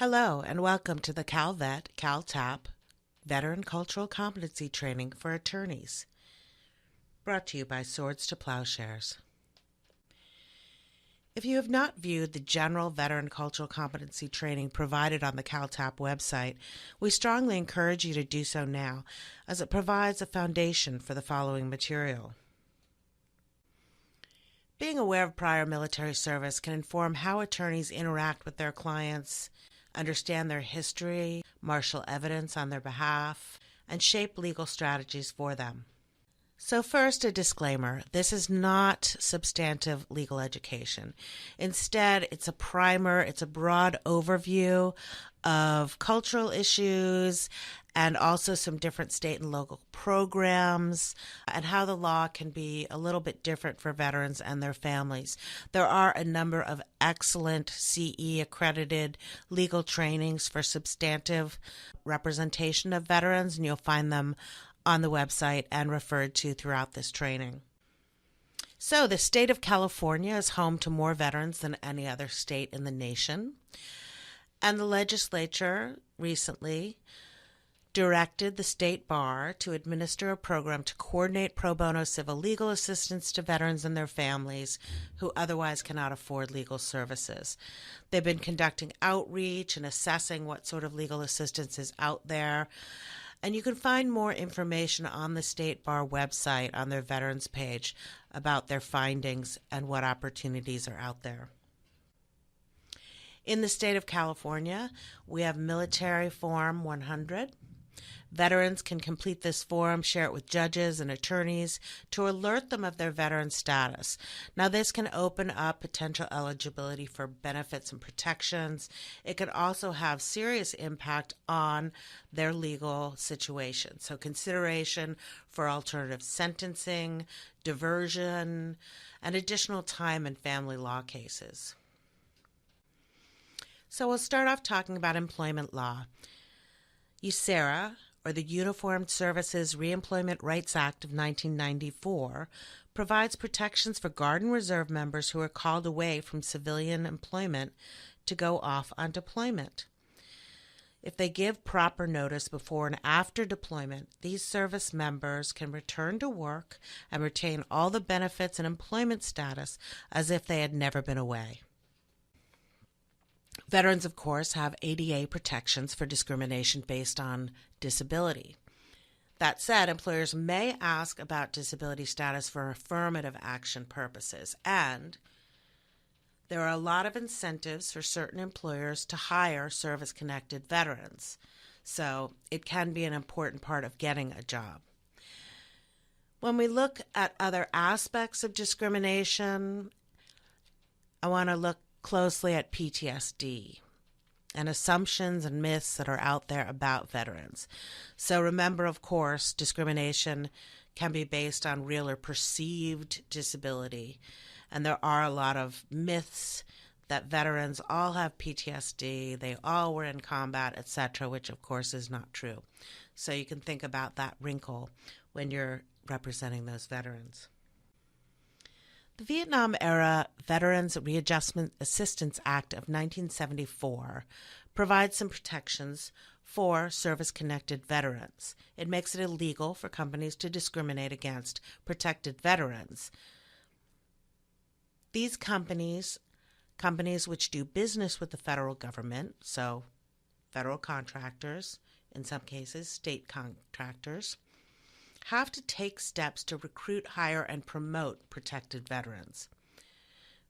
Hello, and welcome to the CalTAP Veteran Cultural Competency Training for Attorneys, brought to you by Swords to Plowshares. If you have not viewed the general veteran cultural competency training provided on the CalTAP website, we strongly encourage you to do so now, as it provides a foundation for the following material. Being aware of prior military service can inform how attorneys interact with their clients, understand their history, marshal evidence on their behalf, and shape legal strategies for them. So first, a disclaimer. This is not substantive legal education. Instead, it's a primer, it's a broad overview of cultural issues and also some different state and local programs and how the law can be a little bit different for veterans and their families. There are a number of excellent CE accredited legal trainings for substantive representation of veterans, and you'll find them on the website and referred to throughout this training. So the state of California is home to more veterans than any other state in the nation. And the legislature recently directed the state bar to administer a program to coordinate pro bono civil legal assistance to veterans and their families who otherwise cannot afford legal services. They've been conducting outreach and assessing what sort of legal assistance is out there. And you can find more information on the State Bar website on their Veterans page about their findings and what opportunities are out there. In the state of California, we have Military Form 100. Veterans can complete this form, share it with judges and attorneys to alert them of their veteran status. Now, this can open up potential eligibility for benefits and protections. It can also have serious impact on their legal situation. So consideration for alternative sentencing, diversion, and additional time in family law cases. So we'll start off talking about employment law. USERRA, or the Uniformed Services Reemployment Rights Act of 1994, provides protections for Guard and Reserve members who are called away from civilian employment to go off on deployment. If they give proper notice before and after deployment, these service members can return to work and retain all the benefits and employment status as if they had never been away. Veterans, of course, have ADA protections for discrimination based on disability. That said, employers may ask about disability status for affirmative action purposes, and there are a lot of incentives for certain employers to hire service-connected veterans, so it can be an important part of getting a job. When we look at other aspects of discrimination, I want to look closely at PTSD and assumptions and myths that are out there about veterans. So remember, of course, discrimination can be based on real or perceived disability. And there are a lot of myths that veterans all have PTSD, they all were in combat, etc., which of course is not true. So you can think about that wrinkle when you're representing those veterans. The Vietnam-era Veterans Readjustment Assistance Act of 1974 provides some protections for service-connected veterans. It makes it illegal for companies to discriminate against protected veterans. These companies which do business with the federal government, so federal contractors, in some cases state contractors, have to take steps to recruit, hire, and promote protected veterans.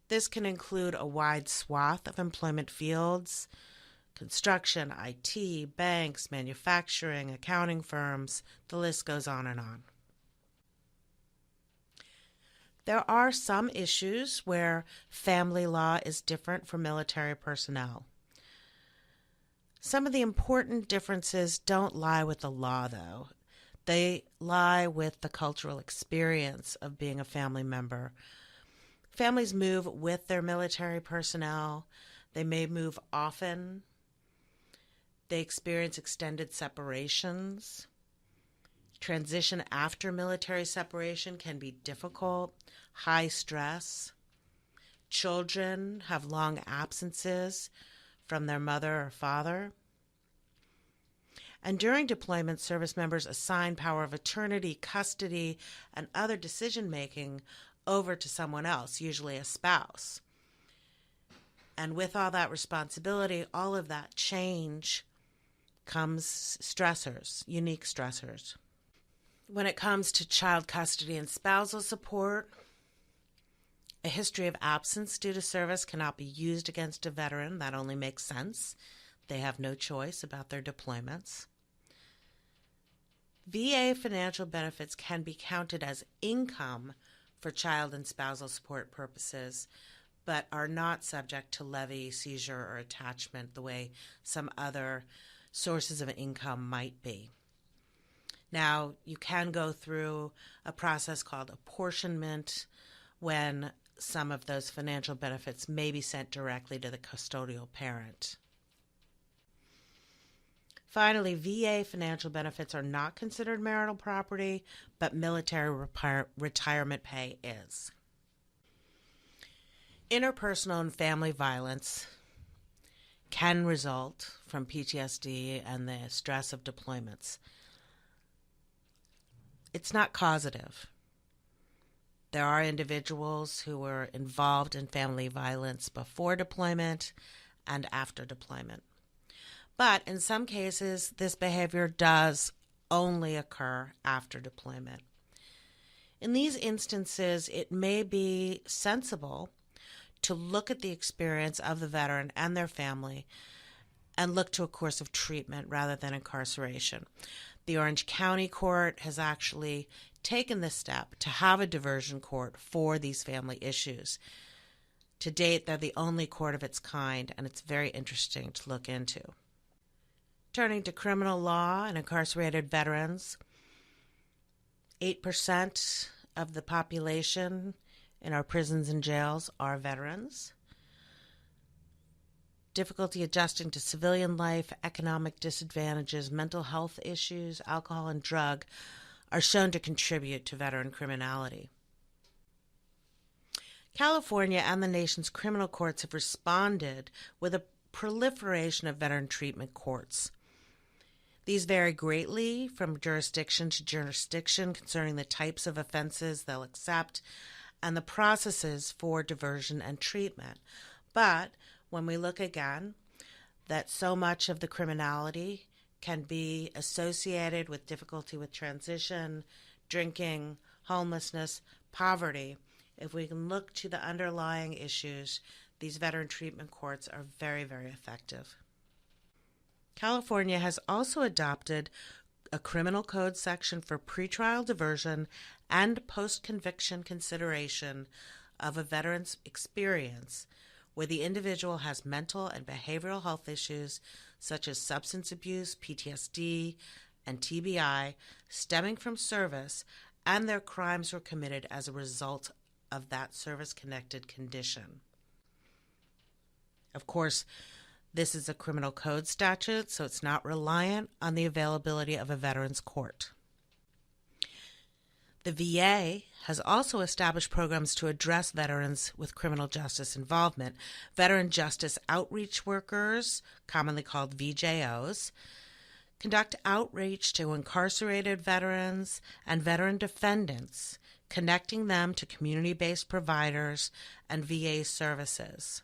This can include a wide swath of employment fields: construction, IT, banks, manufacturing, accounting firms, the list goes on and on. There are some issues where family law is different from military personnel. Some of the important differences don't lie with the law, though. They lie with the cultural experience of being a family member. Families move with their military personnel. They may move often. They experience extended separations. Transition after military separation can be difficult, high stress. Children have long absences from their mother or father. And during deployment, service members assign power of attorney, custody, and other decision-making over to someone else, usually a spouse. And with all that responsibility, all of that change comes stressors, unique stressors. When it comes to child custody and spousal support, a history of absence due to service cannot be used against a veteran. That only makes sense. They have no choice about their deployments. VA financial benefits can be counted as income for child and spousal support purposes, but are not subject to levy, seizure, or attachment the way some other sources of income might be. Now, you can go through a process called apportionment when some of those financial benefits may be sent directly to the custodial parent. Finally, VA financial benefits are not considered marital property, but military retirement pay is. Interpersonal and family violence can result from PTSD and the stress of deployments. It's not causative. There are individuals who were involved in family violence before deployment and after deployment. But in some cases, this behavior does only occur after deployment. In these instances, it may be sensible to look at the experience of the veteran and their family and look to a course of treatment rather than incarceration. The Orange County Court has actually taken this step to have a diversion court for these family issues. To date, they're the only court of its kind, and it's very interesting to look into. Turning to criminal law and incarcerated veterans, 8% of the population in our prisons and jails are veterans. Difficulty adjusting to civilian life, economic disadvantages, mental health issues, alcohol and drug are shown to contribute to veteran criminality. California and the nation's criminal courts have responded with a proliferation of veteran treatment courts. These vary greatly from jurisdiction to jurisdiction concerning the types of offenses they'll accept and the processes for diversion and treatment. But when we look again that so much of the criminality can be associated with difficulty with transition, drinking, homelessness, poverty, if we can look to the underlying issues, these veteran treatment courts are very, very effective. California has also adopted a criminal code section for pretrial diversion and post-conviction consideration of a veteran's experience where the individual has mental and behavioral health issues such as substance abuse, PTSD, and TBI stemming from service, and their crimes were committed as a result of that service-connected condition. Of course, this is a criminal code statute, so it's not reliant on the availability of a veterans court. The VA has also established programs to address veterans with criminal justice involvement. Veteran Justice Outreach Workers, commonly called VJOs, conduct outreach to incarcerated veterans and veteran defendants, connecting them to community-based providers and VA services.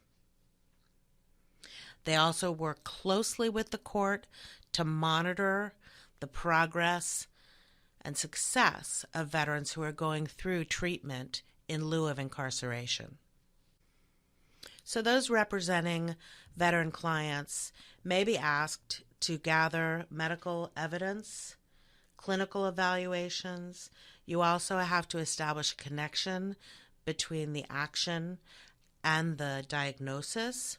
They also work closely with the court to monitor the progress and success of veterans who are going through treatment in lieu of incarceration. So those representing veteran clients may be asked to gather medical evidence, clinical evaluations. You also have to establish a connection between the action and the diagnosis.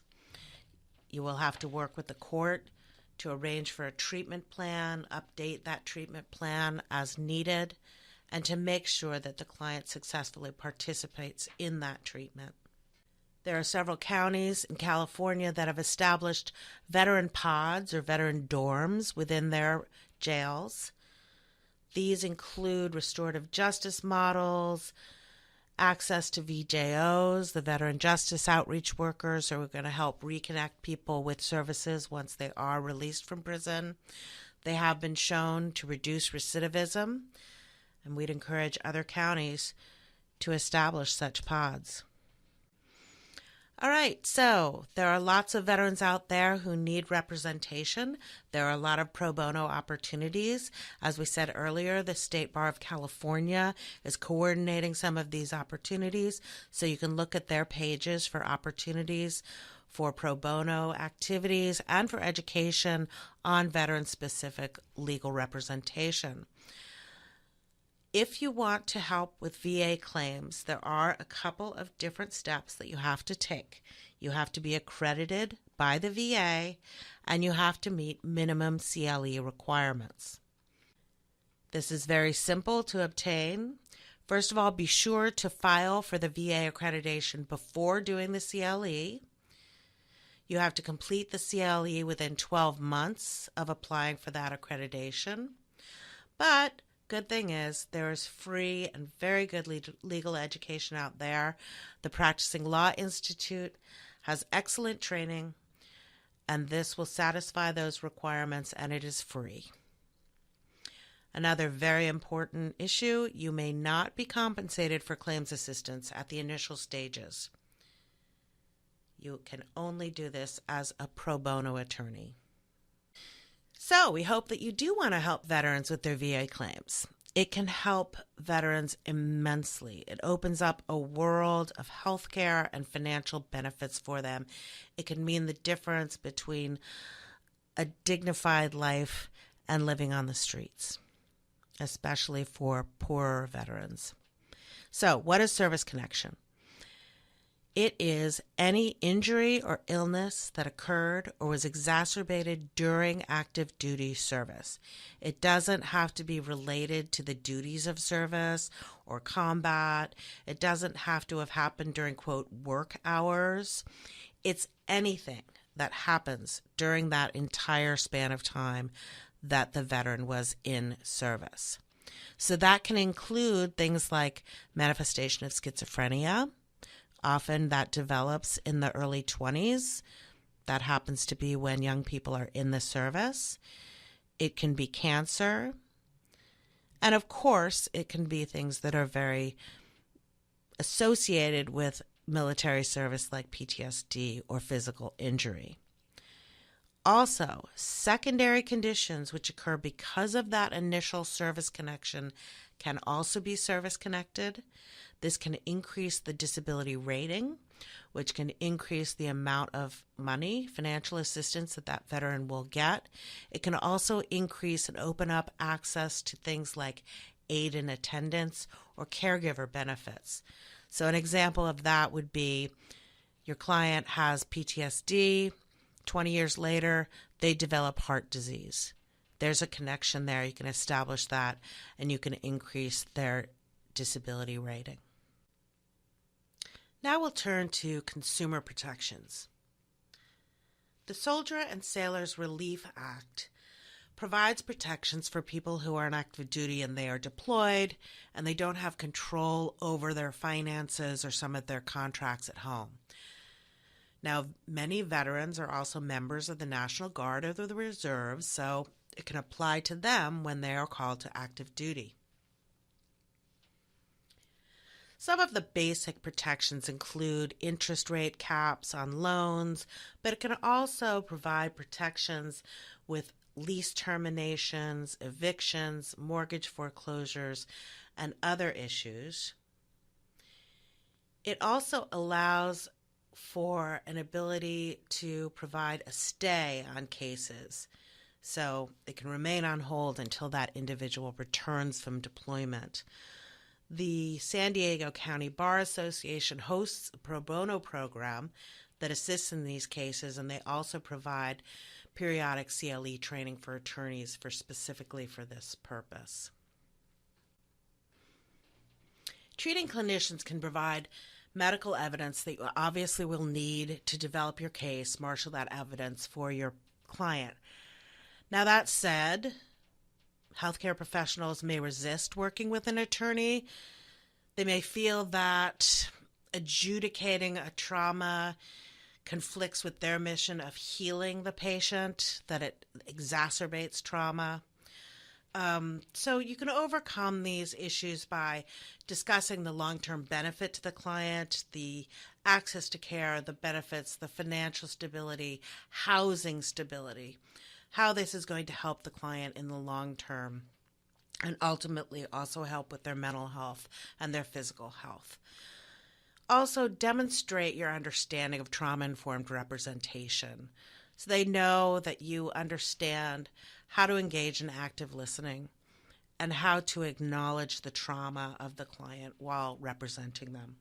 You will have to work with the court to arrange for a treatment plan, update that treatment plan as needed, and to make sure that the client successfully participates in that treatment. There are several counties in California that have established veteran pods or veteran dorms within their jails. These include restorative justice models access to VJOs, the veteran justice outreach workers who are going to help reconnect people with services once they are released from prison. They have been shown to reduce recidivism, and we'd encourage other counties to establish such pods. All right, so there are lots of veterans out there who need representation. There are a lot of pro bono opportunities. As we said earlier, the State Bar of California is coordinating some of these opportunities, so you can look at their pages for opportunities for pro bono activities and for education on veteran-specific legal representation. If you want to help with VA claims, there are a couple of different steps that you have to take. You have to be accredited by the VA, and you have to meet minimum CLE requirements. This is very simple to obtain. First of all, be sure to file for the VA accreditation before doing the CLE. You have to complete the CLE within 12 months of applying for that accreditation. But good thing is there is free and very good legal education out there. The Practicing Law Institute has excellent training, and this will satisfy those requirements, and it is free. Another very important issue, you may not be compensated for claims assistance at the initial stages. You can only do this as a pro bono attorney. So we hope that you do want to help veterans with their VA claims. It can help veterans immensely. It opens up a world of healthcare and financial benefits for them. It can mean the difference between a dignified life and living on the streets, especially for poorer veterans. So, what is service connection? It is any injury or illness that occurred or was exacerbated during active duty service. It doesn't have to be related to the duties of service or combat. It doesn't have to have happened during, quote, work hours. It's anything that happens during that entire span of time that the veteran was in service. So that can include things like manifestation of schizophrenia. Often that develops in the early 20s. That happens to be when young people are in the service. It can be cancer. And of course, it can be things that are very associated with military service like PTSD or physical injury. Also, secondary conditions which occur because of that initial service connection can also be service connected. This can increase the disability rating, which can increase the amount of money, financial assistance that veteran will get. It can also increase and open up access to things like aid and attendance or caregiver benefits. So an example of that would be your client has PTSD. 20 years later, they develop heart disease. There's a connection there. You can establish that, and you can increase their disability rating. Now we'll turn to consumer protections. The Soldier and Sailors Relief Act provides protections for people who are on active duty and they are deployed and they don't have control over their finances or some of their contracts at home. Now, many veterans are also members of the National Guard or the Reserve, so it can apply to them when they are called to active duty. Some of the basic protections include interest rate caps on loans, but it can also provide protections with lease terminations, evictions, mortgage foreclosures, and other issues. It also allows for an ability to provide a stay on cases, so it can remain on hold until that individual returns from deployment. The San Diego County Bar Association hosts a pro bono program that assists in these cases, and they also provide periodic CLE training for attorneys specifically for this purpose. Treating clinicians can provide medical evidence that you obviously will need to develop your case, marshal that evidence for your client. Now, that said, healthcare professionals may resist working with an attorney. They may feel that adjudicating a trauma conflicts with their mission of healing the patient, that it exacerbates trauma. So you can overcome these issues by discussing the long-term benefit to the client, the access to care, the benefits, the financial stability, housing stability, how this is going to help the client in the long term, and ultimately also help with their mental health and their physical health. Also, demonstrate your understanding of trauma-informed representation so they know that you understand how to engage in active listening and how to acknowledge the trauma of the client while representing them.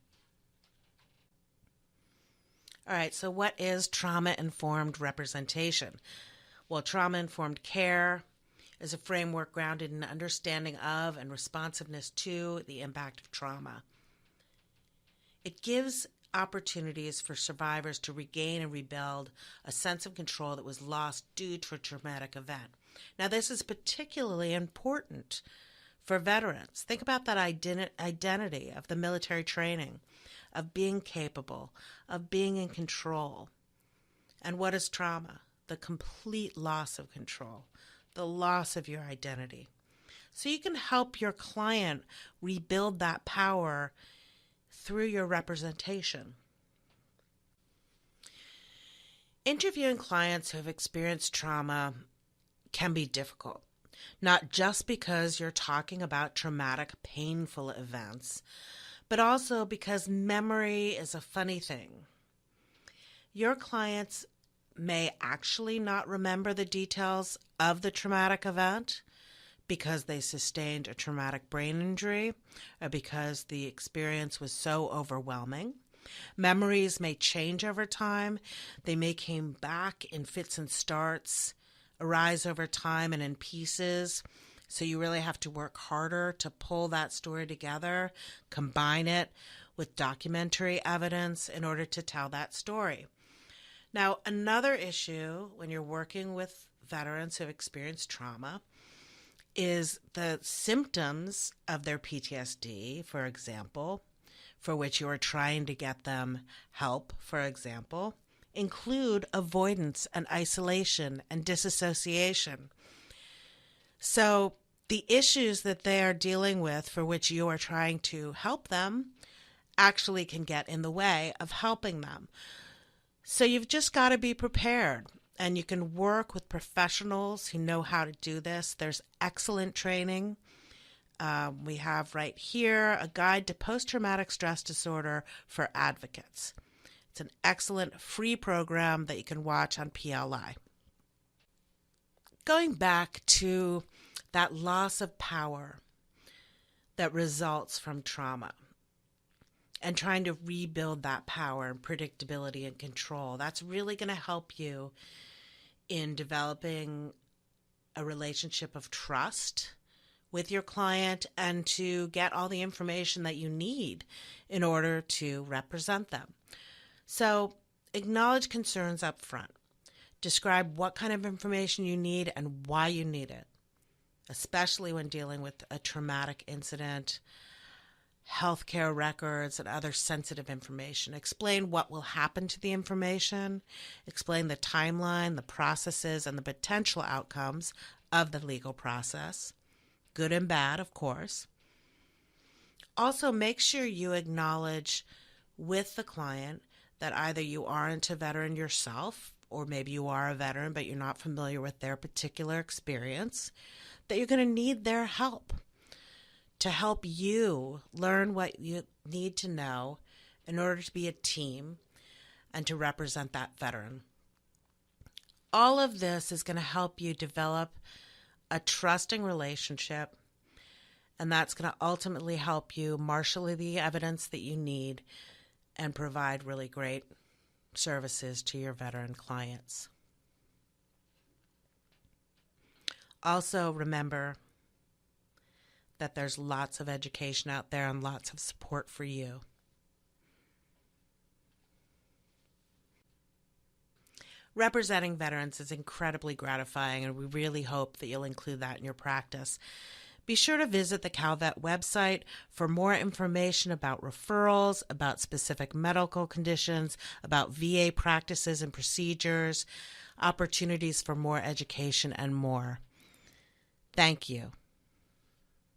All right, so what is trauma-informed representation? Well, trauma-informed care is a framework grounded in understanding of and responsiveness to the impact of trauma. It gives opportunities for survivors to regain and rebuild a sense of control that was lost due to a traumatic event. Now, this is particularly important for veterans. Think about that identity of the military training, of being capable, of being in control. And what is trauma? The complete loss of control, the loss of your identity. So you can help your client rebuild that power through your representation. Interviewing clients who have experienced trauma can be difficult, not just because you're talking about traumatic, painful events, but also because memory is a funny thing. Your clients may actually not remember the details of the traumatic event because they sustained a traumatic brain injury or because the experience was so overwhelming. Memories may change over time. They may come back in fits and starts, arise over time and in pieces. So you really have to work harder to pull that story together, combine it with documentary evidence in order to tell that story. Now, another issue when you're working with veterans who have experienced trauma is the symptoms of their PTSD, for example, for which you are trying to get them help, for example, include avoidance and isolation and disassociation. So the issues that they are dealing with for which you are trying to help them actually can get in the way of helping them. So you've just got to be prepared. And you can work with professionals who know how to do this. There's excellent training. We have right here a guide to post-traumatic stress disorder for advocates. It's an excellent free program that you can watch on PLI. Going back to that loss of power that results from trauma and trying to rebuild that power and predictability and control, that's really going to help you in developing a relationship of trust with your client and to get all the information that you need in order to represent them. So acknowledge concerns up front. Describe what kind of information you need and why you need it, especially when dealing with a traumatic incident, healthcare records, and other sensitive information. Explain what will happen to the information. Explain the timeline, the processes, and the potential outcomes of the legal process, good and bad, of course. Also, make sure you acknowledge with the client that either you aren't a veteran yourself, or maybe you are a veteran but you're not familiar with their particular experience, that you're going to need their help to help you learn what you need to know in order to be a team and to represent that veteran. All of this is going to help you develop a trusting relationship, and that's going to ultimately help you marshal the evidence that you need and provide really great services to your veteran clients. Also, remember that there's lots of education out there and lots of support for you. Representing veterans is incredibly gratifying, and we really hope that you'll include that in your practice Be sure to visit the CalVet website for more information about referrals, about specific medical conditions, about VA practices and procedures, opportunities for more education, and more. Thank you.